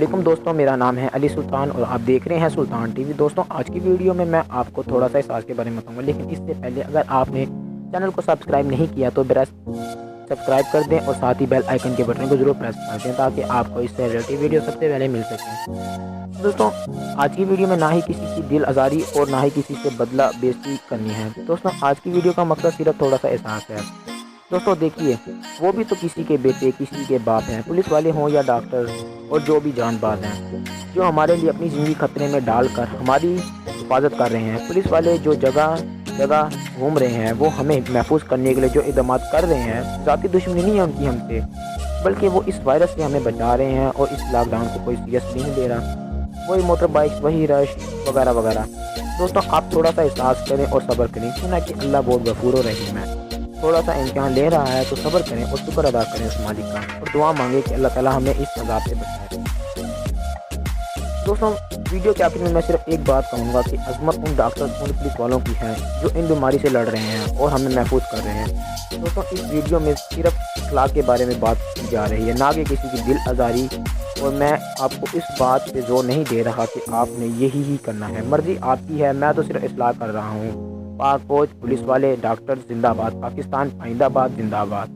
वालेकुम दोस्तों, मेरा नाम है अली सुल्तान और आप देख रहे हैं सुल्तान टीवी। दोस्तों, आज की वीडियो में मैं आपको थोड़ा सा एहसास के बारे में बताऊंगा, लेकिन इससे पहले अगर आपने चैनल को सब्सक्राइब नहीं किया तो प्रेस सब्सक्राइब कर दें और साथ ही बेल आइकन के बटन को ज़रूर प्रेस कर दें ताकि आपको इससे रिलेटेड वीडियो सबसे पहले मिल सके। दोस्तों, आज की वीडियो में ना ही किसी की दिल आज़ारी और ना ही किसी से बदला बेइज्जती करनी है। दोस्तों, आज की वीडियो का मकसद सिर्फ थोड़ा सा एहसास है। दोस्तों देखिए, वो भी तो किसी के बेटे किसी के बाप हैं, पुलिस वाले हों या डॉक्टर और जो भी जानबाज हैं, जो हमारे लिए अपनी ज़िंदगी खतरे में डालकर हमारी हिफाजत कर रहे हैं। पुलिस वाले जो जगह जगह घूम रहे हैं, वो हमें महफूज करने के लिए जो इक़दाम कर रहे हैं, ज़ाती दुश्मनी नहीं है उनकी हमसे, बल्कि वो इस वायरस से हमें बचा रहे हैं और इस लॉकडाउन को कोई सीरियस नहीं ले रहा। वही मोटर बाइक, वही रश वगैरह वगैरह। दोस्तों, आप थोड़ा सा एहसास करें और सब्र करें, क्योंकि कि अल्लाह बहुत गफूर और रहीम है। थोड़ा सा इम्तिहान ले रहा है तो सब्र करें और शुक्र अदा करें उस मालिक का, और दुआ मांगे कि अल्लाह ताला हमें इस अज़ाब से बचाए। दोस्तों, वीडियो के आखिर में मैं सिर्फ एक बात कहूँगा कि अज़मत उन डॉक्टर उन पुलिस वालों की है जो इन बीमारी से लड़ रहे हैं और हमें महफूज कर रहे हैं। दोस्तों, इस वीडियो में सिर्फ अखलाक के बारे में बात की जा रही है, ना कि किसी की दिल आज़ारी। और मैं आपको इस बात पे जोर नहीं दे रहा कि आपने यही ही करना है, मर्ज़ी आपकी है। मैं तो सिर्फ इस्लाह कर रहा हूँ। पाक फौज, पुलिस वाले, डॉक्टर जिंदाबाद, पाकिस्तान जिंदाबाद जिंदाबाद।